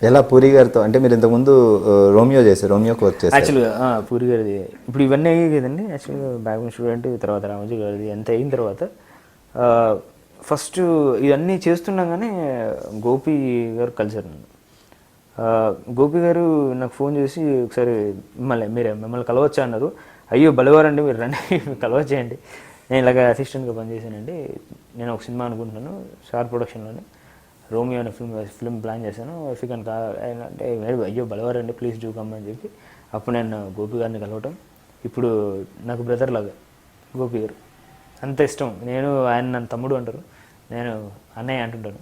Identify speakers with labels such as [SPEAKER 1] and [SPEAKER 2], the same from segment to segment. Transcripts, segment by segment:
[SPEAKER 1] ఎలా పూరి గారితో అంటే మీరు ఇంతకుముందు రోమియో చేశారు, రోమియోకి వర్క్ చేశారు.
[SPEAKER 2] యాక్చువల్గా పూరి గారిది ఇప్పుడు ఇవన్నీ అయ్యాయి కదండి. యాక్చువల్గా బ్యాక్గ్రౌండ్ స్టూడెంట్, తర్వాత రామోజీ గారిది ఎంత అయిన తర్వాత ఫస్ట్ ఇవన్నీ చేస్తుండగానే గోపి గారు కలిశారు నన్ను. గోపి గారు నాకు ఫోన్ చేసి ఒకసారి మిమ్మల్ని కలవచ్చా అన్నారు. అయ్యో బలవారండి, మీరు రండి కలవచ్చేయండి, నేను ఇలాగ అసిస్టెంట్గా పనిచేశానండి, నేను ఒక సినిమా అనుకుంటున్నాను స్టార్ ప్రొడక్షన్లోనే రోమియో అనే ఫిల్మ్ ప్లాన్ చేశాను, ఫికన్ అంటే అయ్యో బలవారండి ప్లీజ్ డూ కమ్ అని చెప్పి అప్పుడు నేను గోపి గారిని కలవటం. ఇప్పుడు నాకు బ్రదర్ లాగా గోపి గారు, అంత ఇష్టం. ఆయన నన్ను తమ్ముడు అంటారు, నేను అన్నయ్య అంటుంటాను.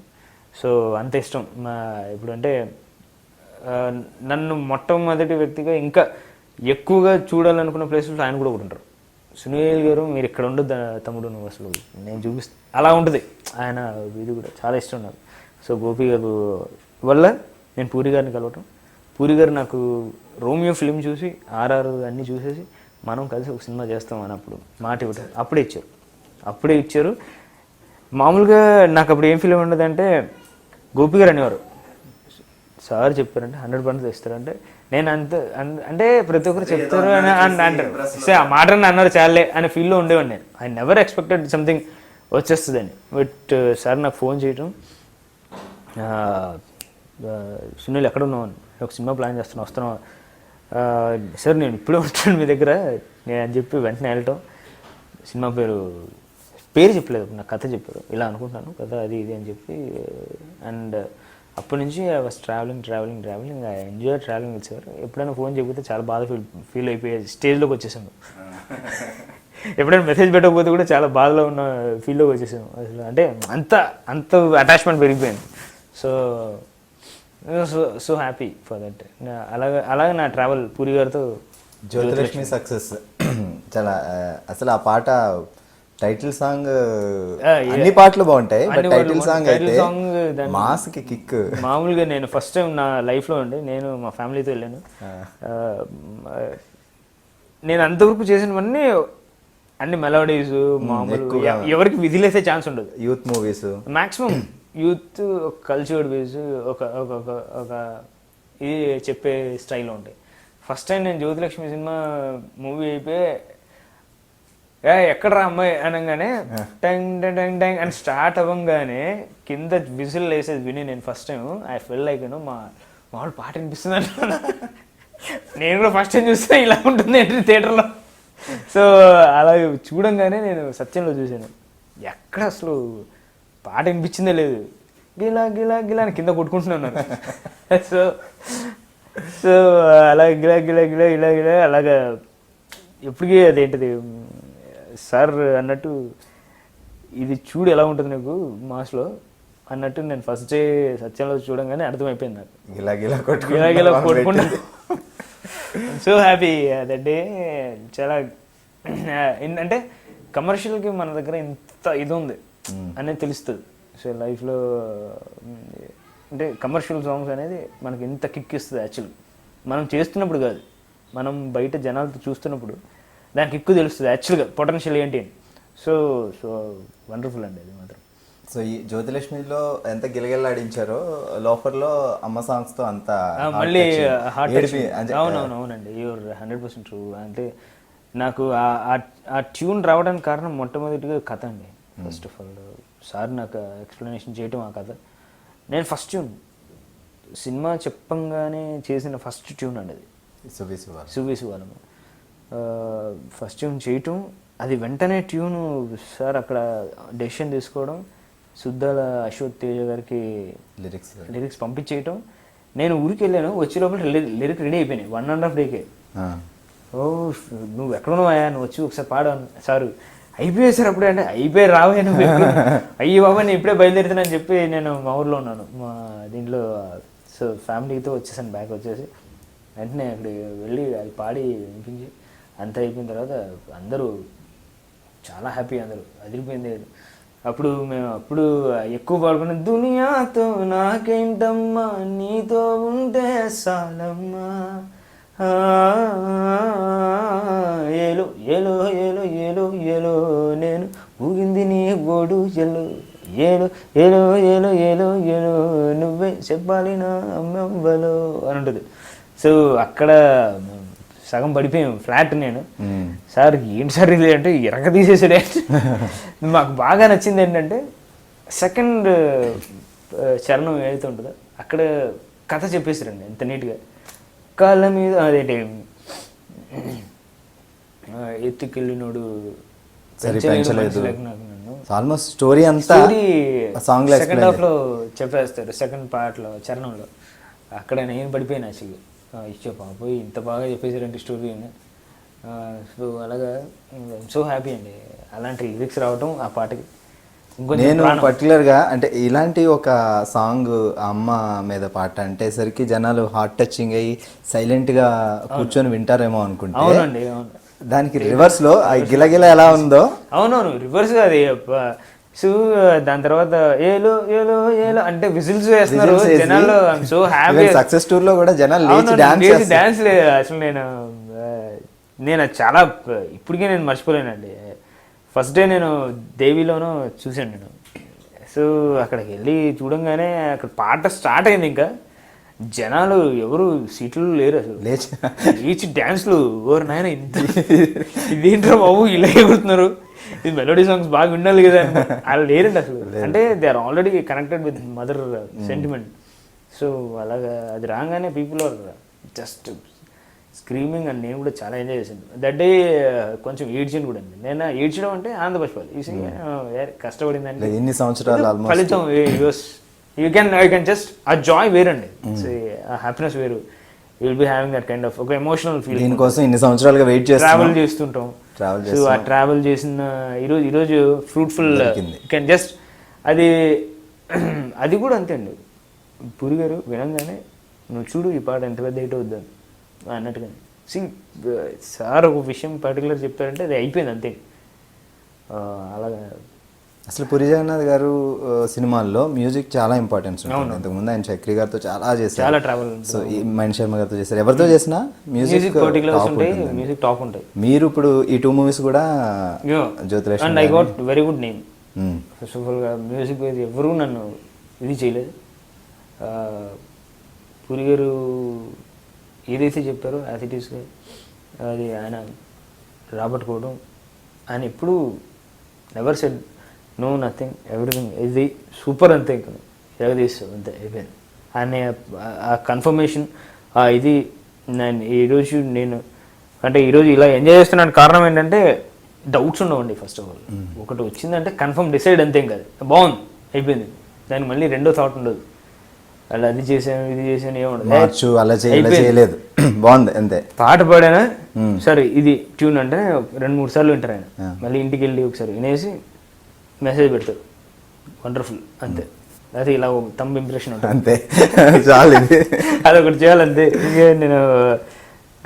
[SPEAKER 2] సో అంత ఇష్టం. ఇప్పుడు అంటే నన్ను మొట్టమొదటి వ్యక్తిగా ఇంకా ఎక్కువగా చూడాలనుకున్న ప్లేసెస్ ఆయన కూడా ఒకటి ఉంటారు. సునీల్ గారు మీరు ఇక్కడ ఉండదు తమ్ముడు, నువ్వు అసలు నేను చూపిస్తాను, అలా ఉంటుంది ఆయన. ఇది కూడా చాలా ఇష్టం నాకు. సో గోపి గారు వల్ల నేను పూరి గారిని కలవటం, పూరి గారు నాకు రోమియో ఫిల్మ్ చూసి ఆర్ఆర్ అన్నీ చూసేసి మనం కలిసి ఒక సినిమా చేస్తాం అన్నప్పుడు మాట ఇవ్వటం అప్పుడే ఇచ్చారు. మామూలుగా నాకు అప్పుడు ఏం ఫీల్ ఉండదంటే గోపి గారు అనేవారు, సార్ చెప్పారంటే 100% ఇస్తారంటే నేను అంటే ప్రతి ఒక్కరు చెప్తారు అని అంటారు. సరే ఆ మాటని అన్నారు చాలే అనే ఫీల్లో ఉండేవాడిని నేను. ఐ నెవర్ ఎక్స్పెక్టెడ్ సంథింగ్ వచ్చేస్తుందని. బట్ సార్ నాకు ఫోన్ చేయటం, సునీల్ ఎక్కడ ఉన్నావు అని, ఒక సినిమా ప్లాన్ చేస్తున్నాను వస్తున్నావు సార్, నేను ఇప్పుడే ఉంటాను మీ దగ్గర నేను అని చెప్పి వెంటనే వెళ్ళటం. సినిమా పేరు చెప్పలేదు, నాకు కథ చెప్పారు, ఇలా అనుకుంటున్నాను కథ అది ఇది అని చెప్పి. అండ్ అప్పటి నుంచి I was travelling I enjoy travelling with sir. ఎప్పుడైనా ఫోన్ చెప్పితే చాలా బాధ ఫీల్ అయిపోయే స్టేజ్లోకి వచ్చేసాను. ఎప్పుడైనా మెసేజ్ పెట్టకపోతే కూడా చాలా బాధలో ఉన్న ఫీల్లోకి వచ్చేసాను అసలు. అంటే అంత అటాచ్మెంట్ పెరిగిపోయింది. So happy for that. అలాగే నా ట్రావెల్ పూరి గారితో.
[SPEAKER 1] జ్యోతిలక్ష్మి సక్సెస్ చాలా అసలు ఆ పాట టైటిల్ సాంగ్, అన్ని పాటలు బాగుంటాయి, టైటిల్ సాంగ్ అయితే మాస్ కి కిక్.
[SPEAKER 2] మామూలుగా నేను ఫస్ట్ టైం నా లైఫ్లో ఉండి నేను మా ఫ్యామిలీతో వెళ్ళాను. నేను అంతవరకు చేసినవన్నీ అన్ని మెలోడీస్, మామూలు ఎవరికి విధిలేసే ఛాన్స్ ఉండదు.
[SPEAKER 1] Youth movies
[SPEAKER 2] maximum youth cultured ways ఒక ఇది చెప్పే స్టైల్లో ఉంటాయి. ఫస్ట్ టైం నేను జ్యోతిలక్ష్మి సినిమా మూవీ అయిపోయి ఎక్కడరా అమ్మాయి అనగానే టంగ్ టంగ్ టంగ్ టంగ్ అని స్టార్ట్ అవ్వగానే కింద విజిల్ వేసేది విని నేను first time I feel like మా వాళ్ళు పాట వినిపిస్తుంది అంటున్నా. నేను కూడా ఫస్ట్ టైం చూస్తే ఇలా ఉంటుంది ఏంటి థియేటర్లో. సో అలా చూడంగానే నేను సత్యంలో చూశాను, ఎక్కడ అసలు పాట వినిపించిందే లేదు, గిలా గిలా గిలా అని కింద కొట్టుకుంటున్నాను. సో అలా గిలా గిలా గిలా ఇలా గిలా అలాగా ఎప్పటికీ అదేంటిది సార్ అన్నట్టు ఇది చూడు ఎలా ఉంటుంది నీకు మాస్లో అన్నట్టు నేను ఫస్ట్ డే సత్యంలో చూడంగానే అర్థమైపోయింది నాకు.
[SPEAKER 1] గిలా
[SPEAKER 2] కొట్టుకుంటా. So happy that day. చాలా అంటే కమర్షియల్కి మన దగ్గర ఇంత ఇది ఉంది అనేది తెలుస్తుంది. సో లైఫ్లో అంటే కమర్షియల్ సాంగ్స్ అనేది మనకి ఇంత కిక్ ఇస్తుంది. యాక్చువల్లీ మనం చేస్తున్నప్పుడు కాదు, మనం బయట జనాలతో చూస్తున్నప్పుడు దానికి ఎక్కువ తెలుస్తుంది యాక్చువల్గా పొటెన్షియల్ ఏంటి అని. సో వండర్ఫుల్ అండి అది మాత్రం.
[SPEAKER 1] సో ఈ జ్యోతిలక్ష్మిలో ఎంత గిలగిల్లాడించారో లోఫర్లో అమ్మ సాంగ్స్తో అంత
[SPEAKER 2] మళ్ళీ అవునండి, యూర్ 100% ట్రూ. అంటే నాకు ఆ ట్యూన్ రావడానికి కారణం మొట్టమొదటిగా కథ అండి. ఫస్ట్ ఆఫ్ ఆల్ సార్ నాకు ఎక్స్ప్లెనేషన్ చేయటం ఆ కథ. నేను ఫస్ట్ ట్యూన్ సినిమా చెప్పంగానే చేసిన ఫస్ట్ ట్యూన్ అండి అది, సువ్వి వాళ్ళము ఫస్ట్ ట్యూన్ చేయటం. అది వెంటనే ట్యూను సార్ అక్కడ డెసిషన్ తీసుకోవడం, సుద్దాల అశోక్ తేజ గారికి లిరిక్స్ పంపించేయటం. నేను ఊరికి వెళ్ళాను, వచ్చే లోపల లిరిక్ రెడీ అయిపోయినాయి 1.5 డేకే. ఓ నువ్వు ఎక్కడున్నావా, నువ్వు వచ్చి ఒకసారి పాడాను సారు. అయిపోయాయి సార్ అప్పుడే అంటే అయిపోయి రావే నువ్వు, అయ్యి బాబా నేను ఇప్పుడే బయలుదేరుతానని చెప్పి నేను మా ఊర్లో ఉన్నాను మా దీంట్లో. సో ఫ్యామిలీతో వచ్చేసాను, బ్యాక్ వచ్చేసి వెంటనే అక్కడికి వెళ్ళి అది పాడి వినిపించి అంతా అయిపోయిన తర్వాత అందరూ చాలా హ్యాపీ, అందరూ అదిరిపోయింది. అప్పుడు ఎక్కువ పాడుకున్న దునియాతో నాకేంటమ్మా నీతో ఉంటే సాలమ్మా, ఏలో ఏలో ఏలో ఏలో ఏలో నేను ఊగింది నీ గోడు ఎల్లో ఏలు ఏలో ఏలో ఏలో ఏలో నువ్వే చెప్పాలి నా అమ్మలో అని ఉంటుంది. సో అక్కడ సగం పడిపోయాం ఫ్లాట్. నేను సార్ ఏంటి సార్ ఇది అంటే ఎరగ తీసేసాడే. మాకు బాగా నచ్చింది ఏంటంటే సెకండ్ చరణం ఏదైతే ఉంటుందో అక్కడ కథ చెప్పేసారండి ఎంత నీట్గా. కాళ్ళ మీద అదేంటి ఎత్తుకెళ్ళినోడు
[SPEAKER 1] ఆల్మోస్ట్ స్టోరీ అంతా సాంగ్
[SPEAKER 2] సెకండ్ హాఫ్ లో చెప్పేస్తారు. సెకండ్ పార్ట్ లో చరణంలో అక్కడ నేను పడిపోయాను యాక్చువల్లీ. ఇచ్చే పాపోయి ఇంత బాగా చెప్పేసారంటే స్టోరీ. సో అలాగా సో హ్యాపీ అండి అలాంటి లిరిక్స్ రావటం ఆ పాటకి.
[SPEAKER 1] నేను పర్టికులర్గా అంటే ఇలాంటి ఒక సాంగ్ అమ్మ మీద పాట అంటే సరికి జనాలు హార్ట్ టచింగ్ అయ్యి సైలెంట్గా కూర్చొని వింటారేమో అనుకుంటే,
[SPEAKER 2] అవునండి అవును,
[SPEAKER 1] దానికి రివర్స్ లో గిలగిల ఎలా ఉందో.
[SPEAKER 2] అవునవును రివర్స్ అది. సో దాని తర్వాత ఏలో ఏలో ఏలో అంటే విజిల్స్ వేస్తున్నారు జనాల్లో. So happy.
[SPEAKER 1] సక్సెస్ టూర్ లో కూడా జనాలు
[SPEAKER 2] డాన్స్ లేదు అసలు. నేను చాలా ఇప్పటికే నేను మర్చిపోలేనండి. ఫస్ట్ డే నేను దేవిలోనూ చూశాను నేను. సో అక్కడికి వెళ్ళి చూడంగానే అక్కడ పాట స్టార్ట్ అయింది, ఇంకా జనాలు ఎవరు సీట్లు లేరు అసలు, లేచి డ్యాన్స్లు. ఓరు నాయన ఇంత ఇదేంట్రా బాబు ఇలా ఎగురుతున్నారు, ఇది మెలోడీ సాంగ్స్ బాగా వినాలి కదా. అలా లేరండి అసలు. అంటే they are already connected with mother sentiment. So అలాగా అది రాగానే people are just screaming. And నేను కూడా చాలా ఎంజాయ్ చేశాను దట్ డే. కొంచెం ఏడ్చాను కూడా అండి. నేను ఏడ్చడం అంటే ఆనంద పశుపాలు కష్టపడిందండి
[SPEAKER 1] ఎన్ని సంవత్సరాలు
[SPEAKER 2] ఫలితం. యూ కెన్ జస్ట్ ఆ జాయ్ వేరండి, ఆ హ్యాపీనెస్ వేరు. You will be having that kind of ఒక ఎమోషనల్ ఫీలింగ్.
[SPEAKER 1] దీనికోసం ఇన్ని సంవత్సరాలుగా వెయిట్ చేసి
[SPEAKER 2] ట్రావెల్ చేస్తుంటాం. సో ఆ ట్రావెల్ చేసిన ఈరోజు ఫ్రూట్ఫుల్ కెన్ జస్ట్ అది కూడా అంతే అండి. పూరి గారు వినంగానే నువ్వు చూడు ఈ పాట ఎంత పెద్ద హిట్ అవుద్దని అన్నట్టుగా. సార్ ఒక విషయం పర్టికులర్ చెప్పారంటే అది అయిపోయింది అంతే. అలాగా
[SPEAKER 1] అసలు పూరి జగన్నాథ్ గారు సినిమాల్లో మ్యూజిక్ చాలా ఇంపార్టెన్స్ ఉంటుంది. ఇంతకుముందు ఆయన చక్రి గారితో చాలా చేశారు,
[SPEAKER 2] చాలా ట్రావెల్.
[SPEAKER 1] సో ఈ మణి శర్మ గారితో చేశారు. ఎవరితో చేసినా మ్యూజిక్
[SPEAKER 2] పర్టికులర్స్ ఉంటాయి, మ్యూజిక్ టాప్ ఉంటాయి.
[SPEAKER 1] మీరు ఇప్పుడు ఈ 2 మూవీస్ కూడా Jyothilakshmi
[SPEAKER 2] and I got very good name. First of all music ఎవరు నన్ను ఇది చేయలేదు. పూరి గారు ఏదైతే చెప్పారో యాజ్ ఇట్ ఈస్ అది ఆయన రాబట్టుకోవడం. ఆయన ఎప్పుడు never said no nothing, everything ఇది సూపర్ అంతే. ఇంకా జగదీశ్వర్ అంతే అయిపోయింది. ఆయన ఆ కన్ఫర్మేషన్ ఇది ఈరోజు నేను అంటే ఈరోజు ఇలా ఎంజాయ్ చేస్తున్నాను కారణం ఏంటంటే డౌట్స్ ఉండవండి. ఫస్ట్ ఆఫ్ ఆల్ ఒకటి వచ్చిందంటే కన్ఫర్మ్ డిసైడ్ అంతే. ఇంకా అది బాగుంది అయిపోయింది, దానికి మళ్ళీ రెండో థాట్ ఉండదు. అలా అది చేసాను ఇది చేసాను ఏముండదు,
[SPEAKER 1] అలా చేయలేదు బాగుంది అంతే.
[SPEAKER 2] పాట పాడానా సరే ఇది ట్యూన్ అంటే 2-3 సార్లు వింటారు ఆయన. మళ్ళీ ఇంటికి వెళ్ళి ఒకసారి వినేసి మెసేజ్ పెడతారు వండర్ఫుల్ అంతే. అది ఇలా తంబ్ ఇంప్రెషన్ ఉంటుంది
[SPEAKER 1] అంతే, చాలు
[SPEAKER 2] అదొకటి చేయాలంతే. నేను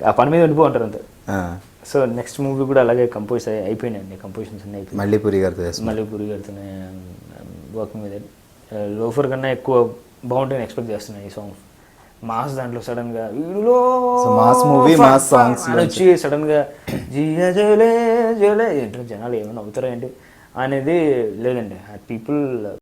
[SPEAKER 2] ఆ పని మీద ఉండిపోంటారు అంతే. సో నెక్స్ట్ మూవీ కూడా అలాగే కంపోజ్ అయిపోయినాయండి, కంపోజిషన్స్ అన్నీ అయిపోయి
[SPEAKER 1] మళ్ళీ పూరి గారితో
[SPEAKER 2] వర్కింగ్ మీద. లోఫర్ కన్నా ఎక్కువ బాగుంటుంది ఎక్స్పెక్ట్ చేస్తున్నాను ఈ సాంగ్స్. మాస్ దాంట్లో సడన్ గా వీడిలో
[SPEAKER 1] మాస్ మూవీ మాస్ సాంగ్స్
[SPEAKER 2] వచ్చి సడన్ గా జియా జోలే జోలే ఏంటో జనాలు ఏమైనా అవుతారా ఏంటి అనేది లేదండి. పీపుల్